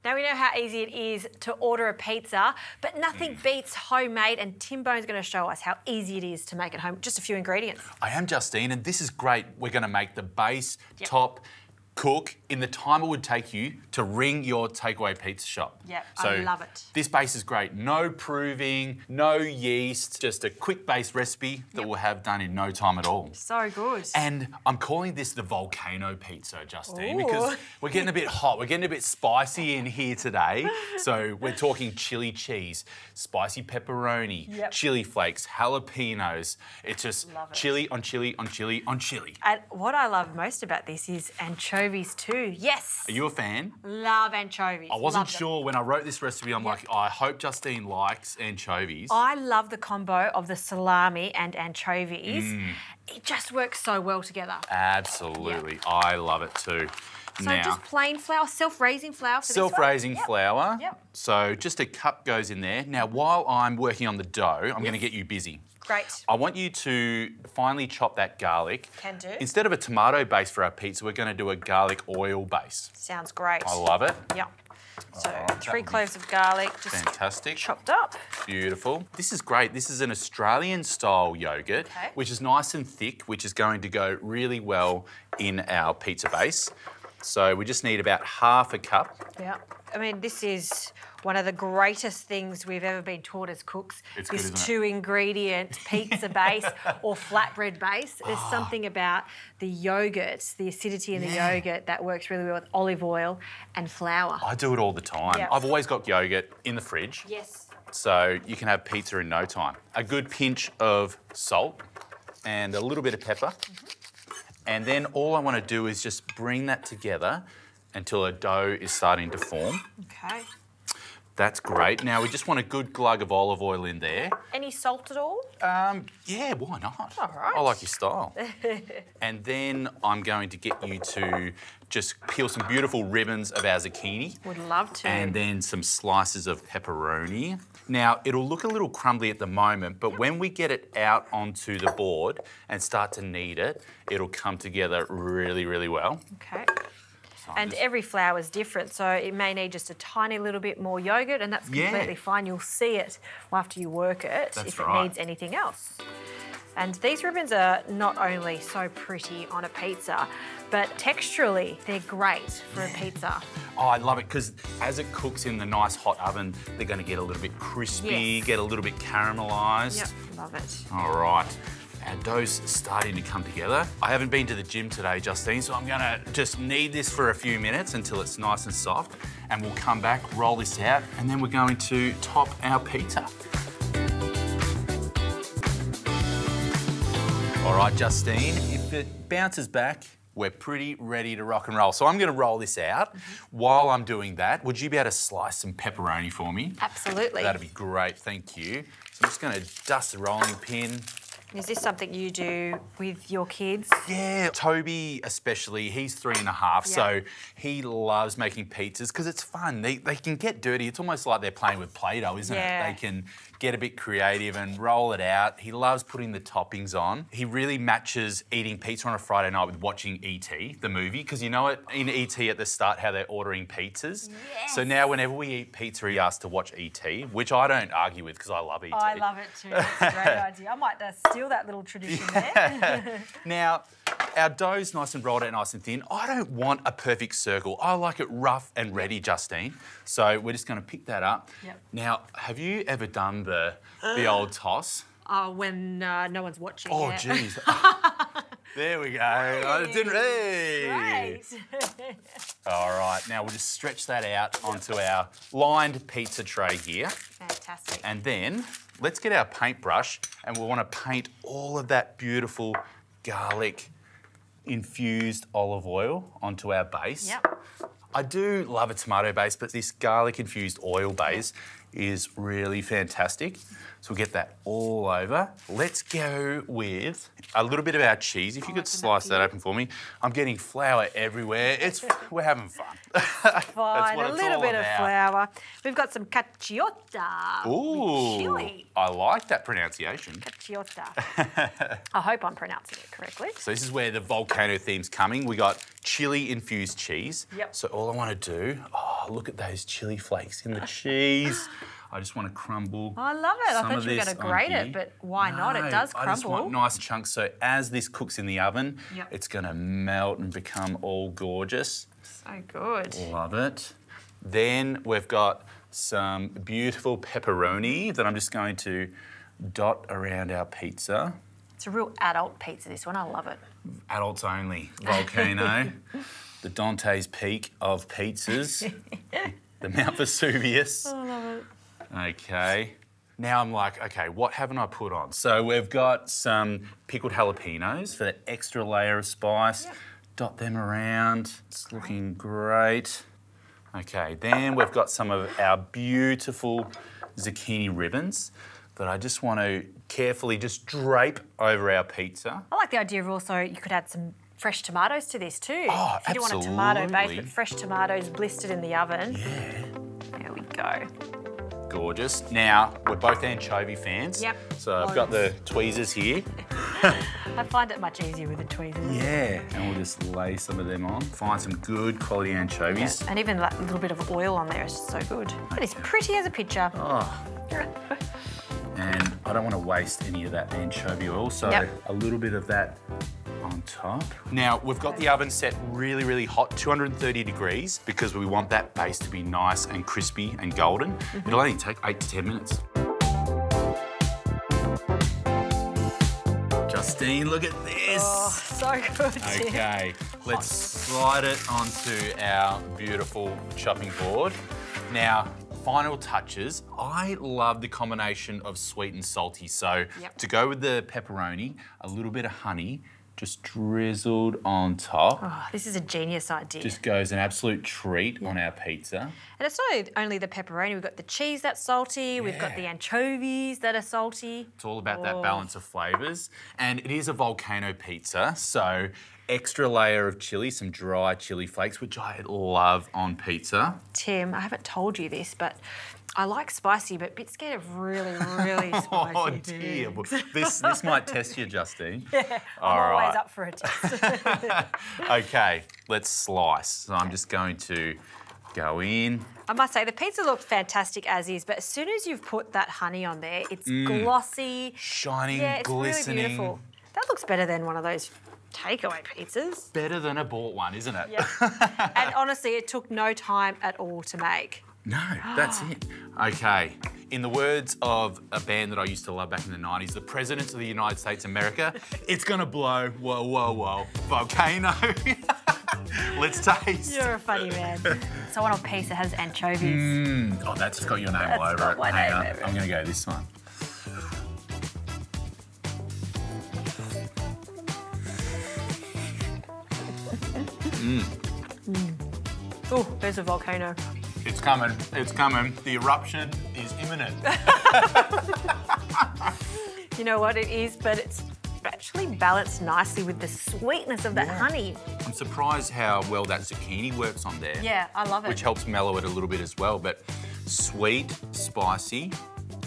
Now we know how easy it is to order a pizza, but nothing beats homemade, and Timbo's going to show us how easy it is to make at home. Just a few ingredients. I am Justine, and this is great. We're going to make the base, top, cook in the time it would take you to ring your takeaway pizza shop. Yep, so I love it. This base is great. No proving, no yeast, just a quick base recipe that we'll have done in no time at all. So good. And I'm calling this the Volcano Pizza, Justine, because we're getting a bit hot. We're getting a bit spicy in here today. So we're talking chili cheese, spicy pepperoni, chili flakes, jalapenos. It's just chili on chili on chili on chili. And what I love most about this is anchovies too. Yes. Are you a fan? Love anchovies. I wasn't sure when I wrote this recipe. I'm like, I hope Justine likes anchovies. I love the combo of the salami and anchovies. It just works so well together. Absolutely. I love it too. So just plain flour, self-raising flour for self-raising flour. Yep. So just a cup goes in there. Now, while I'm working on the dough, I'm going to get you busy. Great. I want you to finely chop that garlic. Can do. Instead of a tomato base for our pizza, we're going to do a garlic oil base. Sounds great. I love it. Yep. So 3 cloves of garlic, just fantastic. Chopped up. Beautiful. This is great. This is an Australian-style yoghurt, which is nice and thick, which is going to go really well in our pizza base. So we just need about half a cup. Yeah. I mean, this is one of the greatest things we've ever been taught as cooks. It's good, this isn't it? 2-ingredient pizza base or flatbread base. There's something about the yogurt, the acidity in the yogurt that works really well with olive oil and flour. I do it all the time. Yep. I've always got yogurt in the fridge. Yes. So you can have pizza in no time. A good pinch of salt and a little bit of pepper. And then all I want to do is just bring that together until a dough is starting to form. Okay. That's great. Now we just want a good glug of olive oil in there. Any salt at all? Yeah, why not? All right. I like your style. And then I'm going to get you to just peel some beautiful ribbons of our zucchini. Would love to. And then some slices of pepperoni. Now, it'll look a little crumbly at the moment, but when we get it out onto the board and start to knead it, it'll come together really, really well. Okay. And every flour is different, so it may need just a tiny little bit more yoghurt, and that's completely fine. You'll see it after you work it if it needs anything else. And these ribbons are not only so pretty on a pizza, but texturally, they're great for a pizza. Oh, I love it, because as it cooks in the nice hot oven, they're going to get a little bit crispy, get a little bit caramelised. Yep, love it. All right. Our dough's starting to come together. I haven't been to the gym today, Justine, so I'm gonna just knead this for a few minutes until it's nice and soft, and we'll come back, roll this out, and then we're going to top our pizza. All right, Justine, if it bounces back, we're pretty ready to rock and roll. So I'm gonna roll this out. While I'm doing that, would you be able to slice some pepperoni for me? Absolutely. That'd be great, thank you. So I'm just gonna dust the rolling pin. Is this something you do with your kids? Yeah, Toby especially, he's 3.5, so he loves making pizzas because it's fun. They can get dirty. It's almost like they're playing with Play-Doh, isn't it? They can get a bit creative and roll it out. He loves putting the toppings on. He really matches eating pizza on a Friday night with watching E.T., the movie, because you know it, in E.T. at the start how they're ordering pizzas. Yes. So now whenever we eat pizza, he asks to watch E.T., which I don't argue with because I love E.T. I love it too. That's a great idea. I might steal that little tradition there. Now, our dough's nice and rolled out nice and thin. I don't want a perfect circle. I like it rough and ready, Justine. So we're just going to pick that up. Yep. Now, have you ever done the old toss? Oh, when no one's watching. Oh, geez. There we go. I didn't. Hey. Great. All right. Now we'll just stretch that out onto our lined pizza tray here. Fantastic. And then let's get our paintbrush, and we'll want to paint all of that beautiful garlic infused olive oil onto our base. Yep. I do love a tomato base, but this garlic infused oil base is really fantastic. So we'll get that all over. Let's go with a little bit of our cheese. If you could slice that open for me. I'm getting flour everywhere. We're having fun. Fine, a little bit of flour. We've got some caciotta. Ooh, with chilli. I like that pronunciation. Caciotta. I hope I'm pronouncing it correctly. So this is where the volcano theme's coming. We got chili infused cheese. Yep. So all I want to do, look at those chili flakes in the cheese. I just want to crumble. I love it. I thought you were going to grate it, but why not? It does crumble. I just want nice chunks. So as this cooks in the oven, it's going to melt and become all gorgeous. So good. Love it. Then we've got some beautiful pepperoni that I'm just going to dot around our pizza. It's a real adult pizza, this one. I love it. Adults only. Volcano. The Dante's Peak of pizzas. The Mount Vesuvius. I love it. Okay. Now I'm like, okay, what haven't I put on? So we've got some pickled jalapenos for that extra layer of spice. Yep. Dot them around. It's looking great. Okay, then we've got some of our beautiful zucchini ribbons that I just want to carefully just drape over our pizza. I like the idea of also you could add some fresh tomatoes to this too. Oh, if you don't want a tomato base, but fresh tomatoes blistered in the oven. Yeah. There we go. Gorgeous. Now, we're both anchovy fans. Yep. So I've got the tweezers here. I find it much easier with the tweezers. Yeah. And we'll just lay some of them on. Find some good quality anchovies. Yeah. And even like a little bit of oil on there is so good. Okay. It is pretty as a picture. Oh. And I don't want to waste any of that anchovy oil, so a little bit of that on top. Now, we've got the oven set really, really hot, 230 degrees, because we want that base to be nice and crispy and golden. It'll only take 8 to 10 minutes. Justine, look at this. Oh, so good. Okay, let's slide it onto our beautiful chopping board. Now, final touches. I love the combination of sweet and salty. So to go with the pepperoni, a little bit of honey, just drizzled on top. Oh, this is a genius idea. Just goes an absolute treat on our pizza. And it's not only the pepperoni, we've got the cheese that's salty, we've got the anchovies that are salty. It's all about that balance of flavours. And it is a volcano pizza, so extra layer of chilli, some dry chilli flakes, which I love on pizza. Tim, I haven't told you this, but I like spicy, but a bit scared of really, really spicy. Oh dear, well, this might test you, Justine. Yeah, I'm always up for a test. Okay, let's slice. So I'm just going to go in. I must say, the pizza looks fantastic as is, but as soon as you've put that honey on there, it's glossy. Shining, it's glistening. Really beautiful. That looks better than one of those takeaway pizzas. Better than a bought one, isn't it? Yeah. And honestly, it took no time at all to make. No, that's it. Okay, in the words of a band that I used to love back in the 90s, the President of the United States of America, it's gonna blow, whoa, whoa, whoa, volcano. Let's taste. You're a funny man. So I want a piece that has anchovies. Oh, that's just got your name all over it. Hang on, I'm gonna go this one. Oh, there's a volcano. It's coming, it's coming. The eruption is imminent. You know what it is, but it's actually balanced nicely with the sweetness of that honey. I'm surprised how well that zucchini works on there. Yeah, I love it. Which helps mellow it a little bit as well, but sweet, spicy,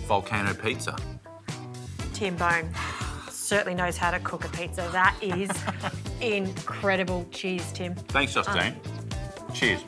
volcano pizza. Tim Bone certainly knows how to cook a pizza. That is incredible. Cheers, Tim. Thanks, Justine. Cheers.